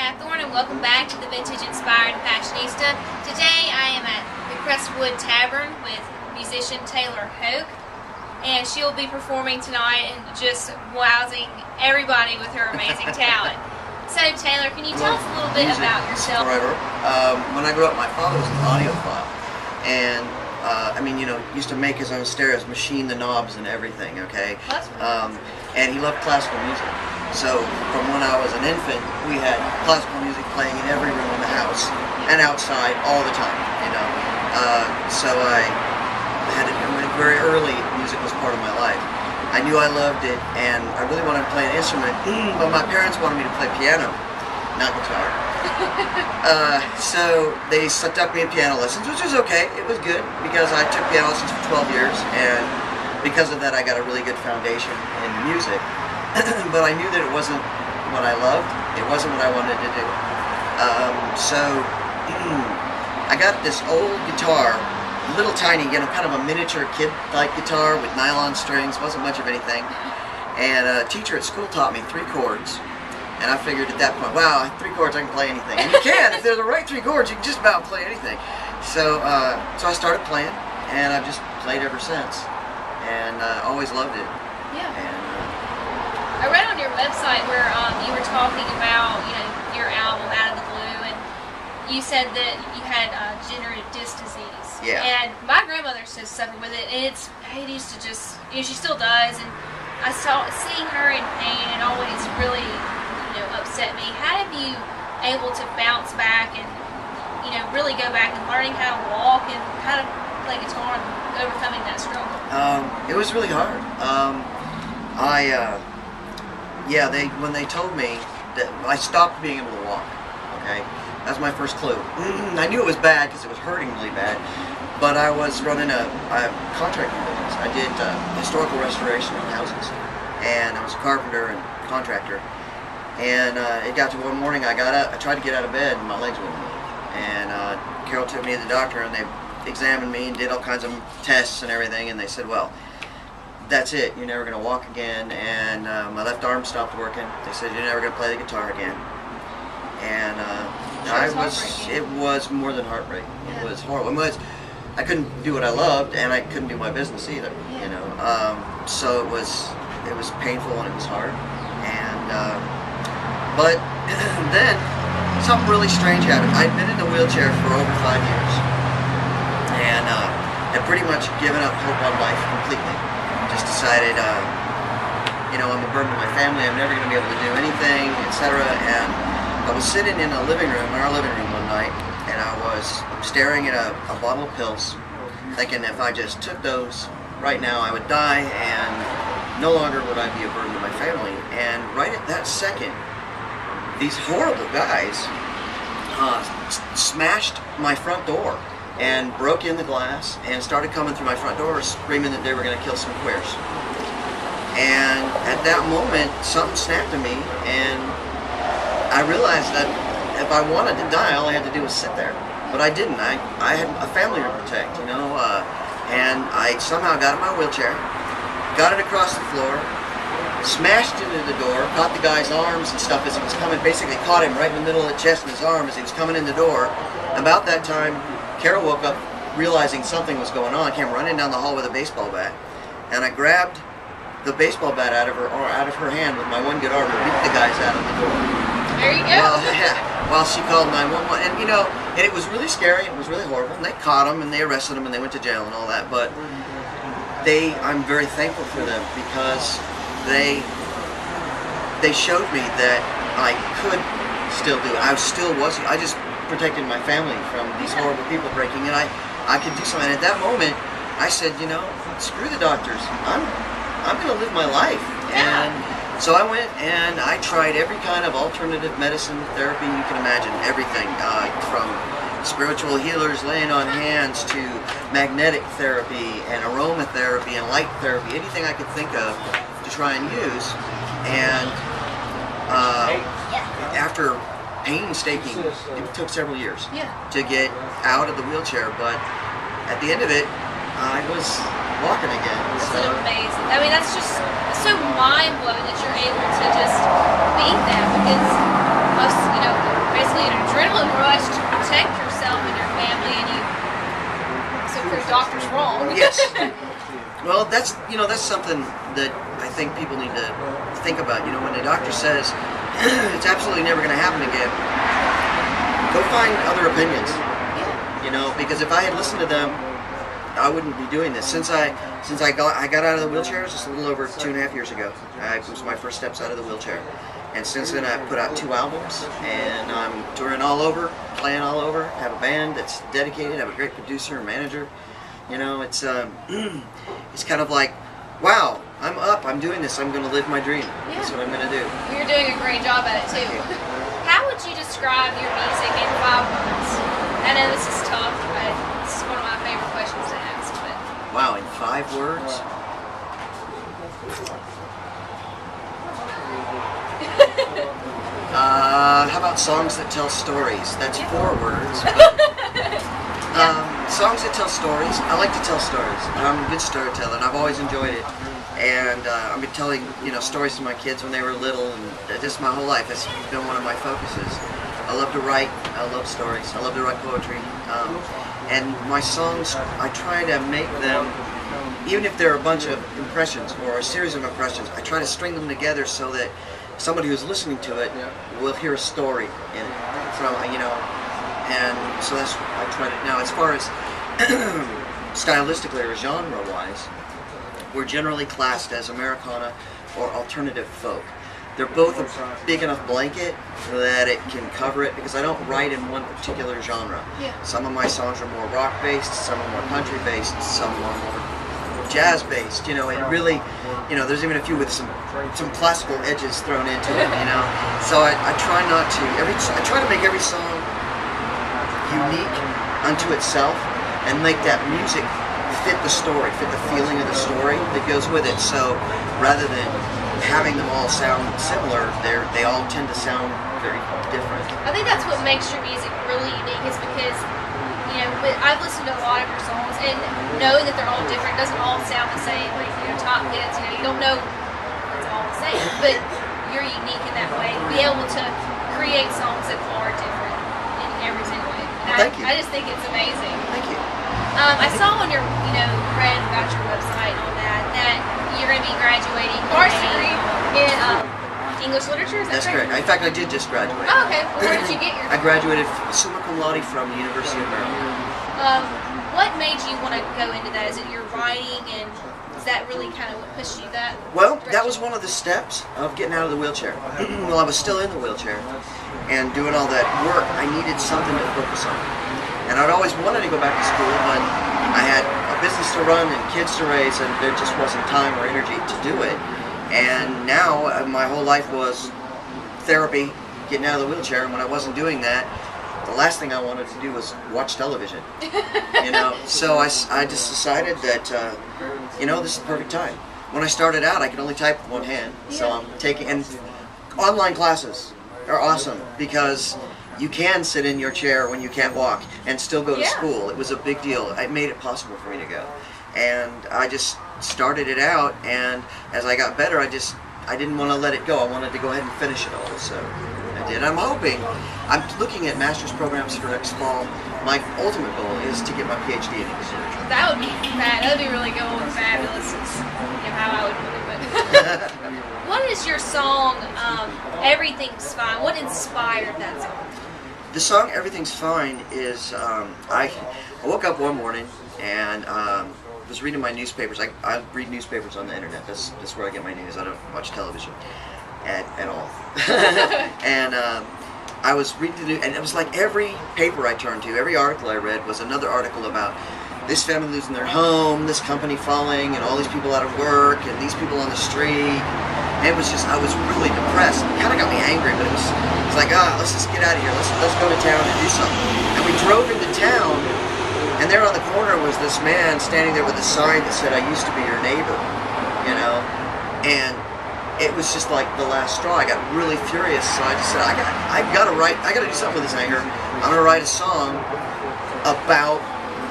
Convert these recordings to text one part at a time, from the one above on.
Hathorn, and welcome back to the Vintage Inspired Fashionista. Today I am at the Crestwood Tavern with musician Taylor Hoch, and she'll be performing tonight and just wowsing everybody with her amazing talent. So Taylor, can you tell us a little bit about yourself? When I grew up, my father was an audiophile, and used to make his own stereos, machine the knobs and everything, okay? That's really and he loved classical music. So from when I was an infant, we had classical music playing in every room in the house and outside all the time, you know. So I had it very early. Music was part of my life. I knew I loved it, and I really wanted to play an instrument, but my parents wanted me to play piano, not guitar. So they stuck me in piano lessons, which was okay. It was good because I took piano lessons for 12 years, and because of that, I got a really good foundation in music. But I knew that it wasn't what I loved. It wasn't what I wanted to do. So I got this old guitar, little tiny, kind of a miniature kid-like guitar with nylon strings. Wasn't much of anything. And a teacher at school taught me 3 chords. And I figured at that point, wow, 3 chords, I can play anything. And you can. If they're the right 3 chords, you can just about play anything. So I started playing, and I've just played ever since. And always loved it. Yeah. And, I read on your website where you were talking about, your album Out of the Blue, and you said that you had degenerative disc disease. Yeah. And my grandmother still suffered with it, and it used to just, she still does, and I saw seeing her in pain, it always really, upset me. How have you able to bounce back and, really go back and learning how to walk and how to play guitar and overcoming that struggle? It was really hard. When they told me that I stopped being able to walk, okay, that's my first clue. I knew it was bad because it was hurting really bad, but I was running a contracting business. I did historical restoration of houses, and I was a carpenter and contractor. And it got to one morning, I got up, I tried to get out of bed, and my legs wouldn't move. And Carol took me to the doctor, and they examined me and did all kinds of tests and everything, and they said, well, that's it, you're never going to walk again. And my left arm stopped working. They said, you're never going to play the guitar again. And it was more than heartbreaking. Yeah. It was horrible. I couldn't do what I loved, and I couldn't do my business either. Yeah. So it was painful and it was hard. And but then something really strange happened. I'd been in the wheelchair for over 5 years, and had pretty much given up hope on life completely. Just decided, I'm a burden to my family, I'm never going to be able to do anything, etc. And I was sitting in our living room one night, and I was staring at a bottle of pills, thinking if I just took those right now, I would die, and no longer would I be a burden to my family. And right at that second, these horrible guys smashed my front door and broke in the glass and started coming through my front door screaming that they were going to kill some queers. And at that moment, something snapped in me, and I realized that if I wanted to die, all I had to do was sit there. But I didn't. I had a family to protect, and I somehow got in my wheelchair, got it across the floor, smashed into the door, caught the guy's arms and stuff as he was coming, basically caught him right in the middle of the chest and his arm as he was coming in the door. About that time, Carol woke up realizing something was going on, came running down the hall with a baseball bat, and I grabbed the baseball bat out of her hand with my one good arm and beat the guys out of the door. There you go. While she called 911, and and it was really scary, it was really horrible, and they caught him and they arrested him and they went to jail and all that, but I'm very thankful for them because they showed me that I could still do it. I just protected my family from these horrible people breaking in. I could do something. And at that moment, I said, screw the doctors. I'm going to live my life. And so I went and I tried every kind of alternative medicine therapy you can imagine. Everything from spiritual healers laying on hands to magnetic therapy and aromatherapy and light therapy, anything I could think of to try and use. And after painstaking, it took several years to get out of the wheelchair, but at the end of it, I was walking again. That's amazing. I mean, that's just so mind-blowing that you're able to just beat that, because most, basically an adrenaline rush to protect yourself and your family, and you also prove doctors wrong. Yes. Well, that's something that I think people need to think about. You know, when the doctor says it's absolutely never going to happen again, go find other opinions. Yeah. You know, because if I had listened to them, I wouldn't be doing this. Since I got out of the wheelchair just a little over 2.5 years ago. It was my first steps out of the wheelchair. And since then, I've put out 2 albums, and I'm touring all over, playing all over. Have a band that's dedicated. Have a great producer and manager. You know, it's it's kind of like, wow, I'm up. I'm doing this. I'm going to live my dream. Yeah. That's what I'm going to do. You're doing a great job at it too. How would you describe your music in 5 words? I know this is tough, but this is one of my favorite questions to ask. But wow, in 5 words. How about songs that tell stories? That's 4 words. But, songs that tell stories. I like to tell stories. I'm a good storyteller, and I've always enjoyed it. And I've been telling stories to my kids when they were little, and just my whole life. That's been one of my focuses. I love to write. I love stories. I love to write poetry. And my songs, I try to make them, even if they're a bunch of impressions or a series of impressions, I try to string them together so that somebody who's listening to it will hear a story in it. From and so that's I try to. Now, as far as stylistically or genre-wise, we're generally classed as Americana or alternative folk. They're both a big enough blanket that it can cover it, because I don't write in one particular genre. Yeah. Some of my songs are more rock-based, some are more country-based, some are more jazz-based, and really, there's even a few with some classical edges thrown into it, So I try not to, I try to make every song unique unto itself and make that music fit the story, fit the feeling of the story that goes with it. So rather than having them all sound similar, they all tend to sound very different. I think that's what makes your music really unique, is because I've listened to a lot of your songs, and knowing that they're all different doesn't all sound the same. Like top hits, you don't know it's all the same, but you're unique in that way. Be able to create songs that are different in every single way. Thank you. I just think it's amazing. Thank you. I saw on your, read about your website and all that you're going to be graduating varsity degree in English literature. Is that That's correct. In fact, I did just graduate. Oh, okay. Well, where did you get your? I graduated summa cum laude from the University of Maryland. What made you want to go into that? Is it your writing, and is that really kind of what pushed you that? Well, direction? that was one of the steps of getting out of the wheelchair. While I was still in the wheelchair and doing all that work, I needed something to focus on. And I'd always wanted to go back to school, but I had a business to run and kids to raise, and there just wasn't time or energy to do it. And now my whole life was therapy, getting out of the wheelchair, and when I wasn't doing that, the last thing I wanted to do was watch television. So I just decided that this is the perfect time. When I started out, I could only type with one hand, so I'm taking, and online classes are awesome because you can sit in your chair when you can't walk and still go to school. It was a big deal. It made it possible for me to go. And I just started it out, and as I got better, I didn't want to let it go. I wanted to go ahead and finish it all, so I did. I'm looking at master's programs for next fall. My ultimate goal is to get my PhD in English literature. That would be really cool and fabulous. Is how I would put it. But what is your song, Everything's Fine? What inspired that song? The song Everything's Fine is, I woke up one morning and was reading my newspapers. I read newspapers on the internet. That's where I get my news. I don't watch television at all. And I was reading the news, and it was like every paper I turned to, every article I read was another article about this family losing their home, this company falling, and all these people out of work, and these people on the street. And it was just, I was really depressed. It kind of got me angry, but it was like, let's just get out of here. Let's go to town and do something. And we drove into town, and there on the corner was this man standing there with a sign that said, "I used to be your neighbor," and it was just like the last straw. I got really furious, so I just said, I gotta do something with this anger. I'm gonna write a song about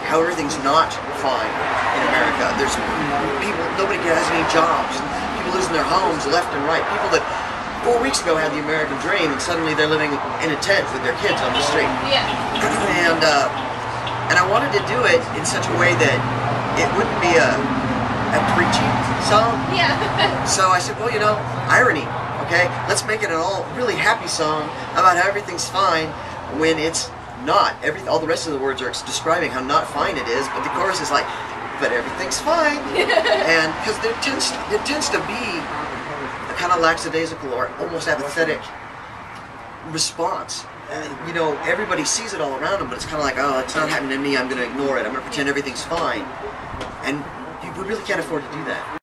how everything's not fine in America. There's people, nobody has any jobs, people losing their homes left and right, people that 4 weeks ago had the American dream, and suddenly they're living in a tent with their kids on the street. Yeah. And I wanted to do it in such a way that it wouldn't be a preachy song. Yeah. So I said, well, you know, irony. Okay, let's make it an all really happy song about how everything's fine when it's not. All the rest of the words are describing how not fine it is, but the chorus is like, but everything's fine. And because there tends to be a kind of lackadaisical or almost apathetic response. You know, everybody sees it all around them, but it's kind of like, oh, it's not happening to me, I'm going to ignore it, I'm going to pretend everything's fine. And we really can't afford to do that.